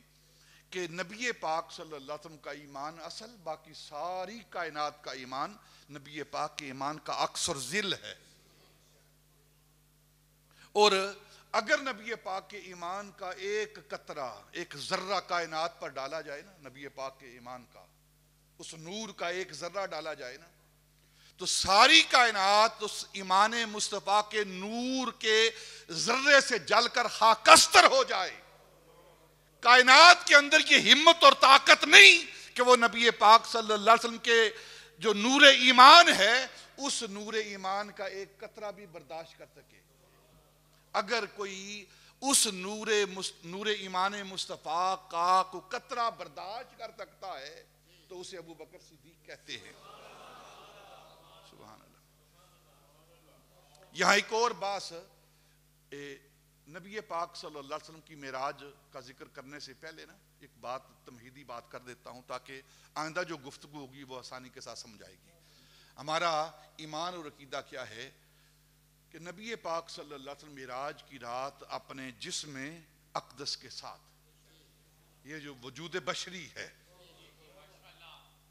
کہ نبی پاک صلی اللہ علیہ وسلم کا ایمان اصل, باقی ساری کائنات کا ایمان نبی پاک کے ایمان کا عکس اور ظل ہے. اور اگر نبی پاک کے ایمان کا ایک قطرہ, ایک ذرہ کائنات پر ڈالا جائے نا, نبی پاک کے ایمان کا اس نور کا ایک ذرہ ڈالا جائے نا, تو ساری کائنات اس ایمان مصطفیٰ کے نور کے ذرے سے جل کر خاکستر ہو جائے. کائنات کے اندر یہ ہمت اور طاقت نہیں کہ وہ نبی پاک صلی اللہ علیہ وسلم کے جو نور ایمان ہے اس نور ایمان کا ایک قطرہ بھی برداشت کر سکے. اگر کوئی اس نور ایمان مصطفیٰ کا کو قطرہ برداشت کر سکتا ہے تو اسے ابو بکر صدیق کہتے ہیں. سبحان اللہ. یہاں ایک اور بات, نبی پاک صلی اللہ علیہ وسلم کی معراج کا ذکر کرنے سے پہلے نا ایک بات, تمہیدی بات کر دیتا ہوں تاکہ آئندہ جو گفتگو ہوگی وہ آسانی کے ساتھ سمجھ آئے گی. ہمارا ایمان اور عقیدہ کیا ہے کہ نبی پاک صلی اللہ علیہ وسلم معراج کی رات اپنے جسم اقدس کے ساتھ, یہ جو وجود بشری ہے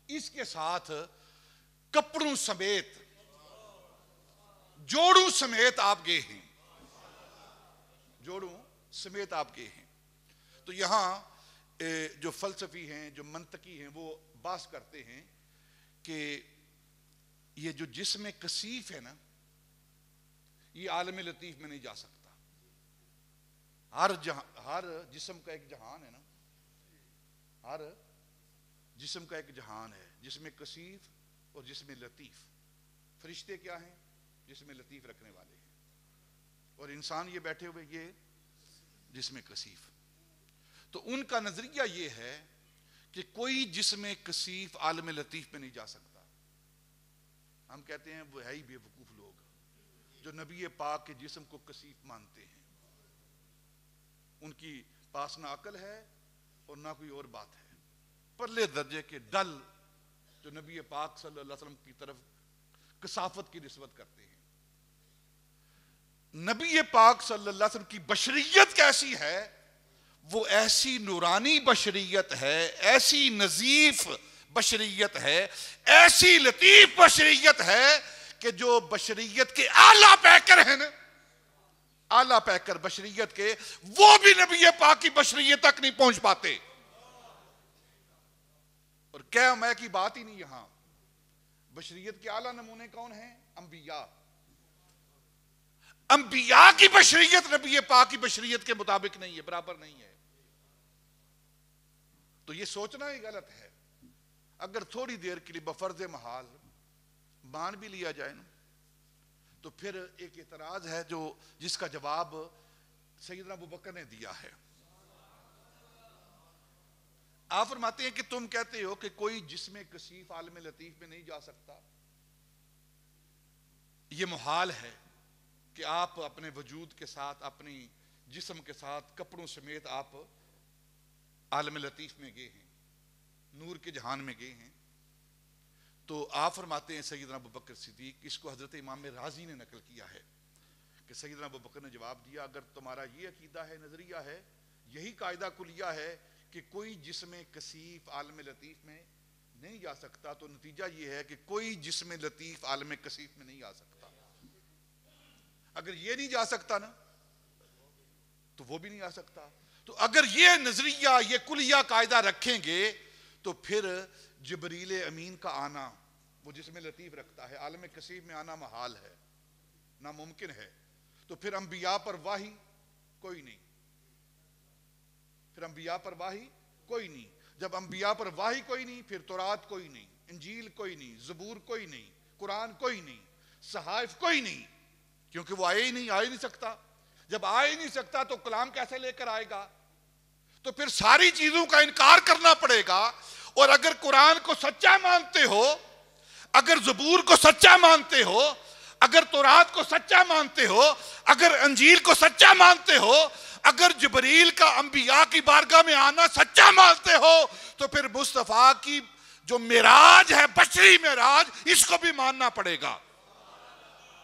اس کے ساتھ کپڑوں سمیت, جوڑوں سمیت آپ گئے ہیں. جوڑوں سمیت آپ گئے ہیں. تو یہاں جو فلسفی ہیں, جو منطقی ہیں, وہ بحث کرتے ہیں کہ یہ جو جسم کثیف ہے نا, یہ عالم لطیف میں نہیں جا سکتا. ہر جسم کا ایک جہان ہے نا, ہر جسم کا ایک جہان ہے, جسم کثیف اور جسم لطیف. فرشتے کیا ہیں؟ جسم لطیف رکھنے والے ہیں, اور انسان یہ بیٹھے ہوئے یہ جسم کثیف. تو ان کا نظریہ یہ ہے کہ کوئی جسم کثیف عالم لطیف میں نہیں جا سکتا. ہم کہتے ہیں وہ ہے ہی بے وقوف لوگ جو نبی پاک کے جسم کو کثیف مانتے ہیں. ان کی پاس نہ عقل ہے اور نہ کوئی اور بات ہے. پرلے درجے کے ڈل جو نبی پاک صلی اللہ علیہ وسلم کی طرف کثافت کی نسبت کرتے ہیں. نبی پاک صلی اللہ علیہ وسلم کی بشریت کیسی ہے؟ وہ ایسی نورانی بشریت ہے, ایسی نظیف بشریت ہے, ایسی لطیف بشریت ہے کہ جو بشریت کے اعلیٰ پیکر ہیں نا, اعلیٰ پیکر بشریت کے, وہ بھی نبی پاک کی بشریت تک نہیں پہنچ پاتے. اور کیا میں کی بات ہی نہیں. یہاں بشریت کے اعلیٰ نمونے کون ہیں؟ انبیاء. انبیاء کی بشریت نبی پاک کی بشریت کے مطابق نہیں ہے, برابر نہیں ہے. تو یہ سوچنا ہی غلط ہے. اگر تھوڑی دیر کے لیے بفرض محال مان بھی لیا جائے نا, تو پھر ایک اعتراض ہے جو جس کا جواب سیدنا ابو بکر نے دیا ہے. آپ فرماتے ہیں کہ تم کہتے ہو کہ کوئی جسم کثیف عالم لطیف میں نہیں جا سکتا. یہ محال ہے کہ آپ اپنے وجود کے ساتھ, اپنی جسم کے ساتھ, کپڑوں سمیت آپ عالم لطیف میں گئے ہیں, نور کے جہان میں گئے ہیں. تو آپ فرماتے ہیں سیدنا ابو بکر صدیق, اس کو حضرت امام رازی نے نقل کیا ہے کہ سیدنا ابو بکر نے جواب دیا, اگر تمہارا یہ عقیدہ ہے, نظریہ ہے, یہی قاعدہ کلیہ ہے کہ کوئی جسم کثیف عالم لطیف میں نہیں جا سکتا, تو نتیجہ یہ ہے کہ کوئی جسم لطیف عالم کثیف میں نہیں آ سکتا. اگر یہ نہیں جا سکتا نا تو وہ بھی نہیں آ سکتا. تو اگر یہ نظریہ, یہ کلیہ قاعدہ رکھیں گے تو پھر جبریل امین کا آنا, وہ جسم لطیف رکھتا ہے, عالم کثیف میں آنا محال ہے, ناممکن ہے. تو پھر انبیاء پر وحی کوئی نہیں, پھر انبیاء پر وحی کوئی نہیں. جب انبیاء پر وحی کوئی نہیں پھر تورات کوئی نہیں, انجیل کوئی نہیں, زبور کوئی نہیں, قرآن کوئی نہیں, صحائف کوئی نہیں, کیونکہ وہ آ ہی نہیں سکتا. جب آ ہی نہیں سکتا تو کلام کیسے لے کر آئے گا؟ تو پھر ساری چیزوں کا انکار کرنا پڑے گا. اور اگر قرآن کو سچا مانتے ہو, اگر زبور کو سچا مانتے ہو, اگر تورات کو سچا مانتے ہو, اگر انجیل کو سچا مانتے ہو, اگر جبریل کا انبیاء کی بارگاہ میں آنا سچا مانتے ہو, تو پھر مصطفیٰ کی جو معراج ہے, بشری معراج, اس کو بھی ماننا پڑے گا.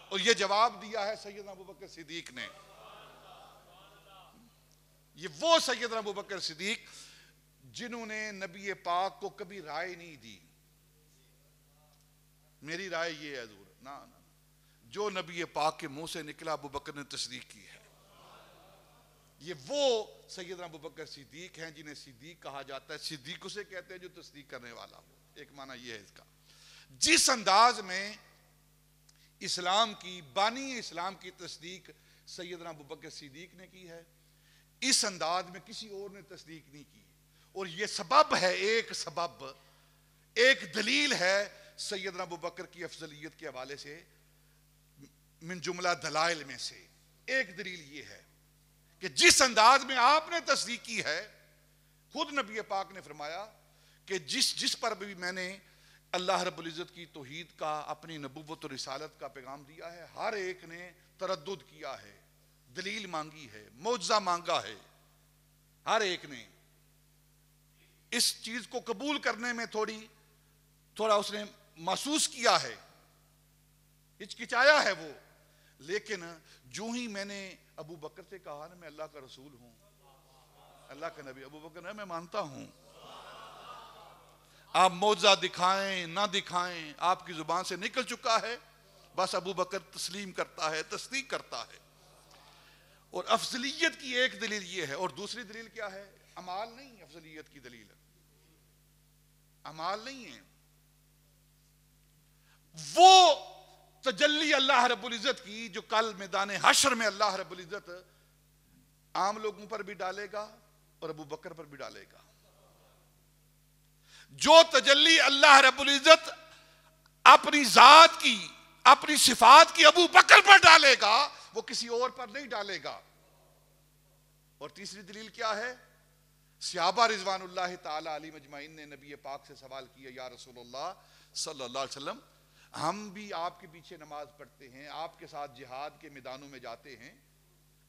اور یہ جواب دیا ہے سیدنا ابوبکر صدیق نے. یہ وہ سیدنا ابوبکر صدیق جنہوں نے نبی پاک کو کبھی رائے نہیں دی. میری رائے یہ ہے حضور, نا جو نبی پاک کے منہ سے نکلا ابوبکر نے تصدیق کی ہے. یہ وہ سیدنا ابوبکر صدیق ہیں جنہیں صدیق کہا جاتا ہے. صدیق اسے کہتے ہیں جو تصدیق کرنے والا ہو. ایک معنی یہ ہے اس کا. جس انداز میں اسلام کی, بانی اسلام کی تصدیق سیدنا ابوبکر صدیق نے کی ہے, اس انداز میں کسی اور نے تصدیق نہیں کی. اور یہ سبب ہے, ایک سبب, ایک دلیل ہے سیدنا ابوبکر کی افضلیت کے حوالے سے, من جملہ دلائل میں سے ایک دلیل یہ ہے کہ جس انداز میں آپ نے تصدیق کی ہے, خود نبی پاک نے فرمایا کہ جس پر بھی میں نے اللہ رب العزت کی توحید کا, اپنی نبوت و رسالت کا پیغام دیا ہے, ہر ایک نے تردد کیا ہے, دلیل مانگی ہے, معجزہ مانگا ہے. ہر ایک نے اس چیز کو قبول کرنے میں تھوڑا اس نے محسوس کیا ہے, ہچکچایا ہے وہ. لیکن جو ہی میں نے ابو بکر سے کہا نا میں اللہ کا رسول ہوں, اللہ کا نبی, ابو بکر نے میں مانتا ہوں, آپ معجزہ دکھائیں نہ دکھائیں آپ کی زبان سے نکل چکا ہے, بس ابو بکر تسلیم کرتا ہے, تصدیق کرتا ہے. اور افضلیت کی ایک دلیل یہ ہے. اور دوسری دلیل کیا ہے؟ اعمال نہیں. افضلیت کی دلیل اعمال نہیں ہے, وہ تجلی اللہ رب العزت کی جو کل میدان حشر میں اللہ رب العزت عام لوگوں پر بھی ڈالے گا اور ابو بکر پر بھی ڈالے گا. جو تجلی اللہ رب العزت اپنی ذات کی, اپنی صفات کی ابو بکر پر ڈالے گا, وہ کسی اور پر نہیں ڈالے گا. اور تیسری دلیل کیا ہے؟ صحابہ رضوان اللہ تعالی علیہ مجمعین نے نبی پاک سے سوال کیا, یا رسول اللہ صلی اللہ علیہ وسلم, ہم بھی آپ کے پیچھے نماز پڑھتے ہیں, آپ کے ساتھ جہاد کے میدانوں میں جاتے ہیں,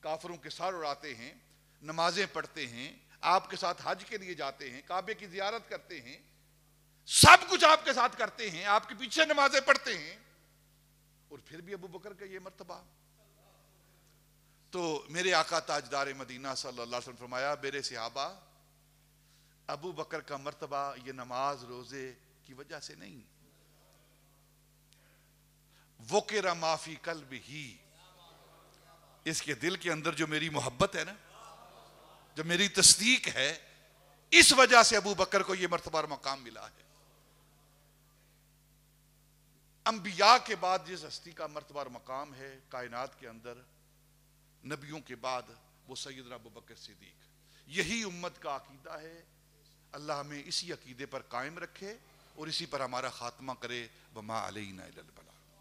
کافروں کے سر اڑاتے ہیں, نمازیں پڑھتے ہیں, آپ کے ساتھ حج کے لیے جاتے ہیں, کعبے کی زیارت کرتے ہیں, سب کچھ آپ کے ساتھ کرتے ہیں, آپ کے پیچھے نمازیں پڑھتے ہیں, اور پھر بھی ابو بکر کا یہ مرتبہ. تو میرے آقا تاجدار مدینہ صلی اللہ علیہ وسلم فرمایا, میرے صحابہ, ابو بکر کا مرتبہ یہ نماز روزے کی وجہ سے نہیں, وقر ما فی قلبہ, اس کے دل کے اندر جو میری محبت ہے نا, جو میری تصدیق ہے, اس وجہ سے ابو بکر کو یہ مرتبہ اور مقام ملا ہے. انبیاء کے بعد جس ہستی کا مرتبہ اور مقام ہے کائنات کے اندر, نبیوں کے بعد, وہ سیدنا ابو بکر صدیق. یہی امت کا عقیدہ ہے. اللہ ہمیں اسی عقیدے پر قائم رکھے اور اسی پر ہمارا خاتمہ کرے. وما علینا الا البلاغ.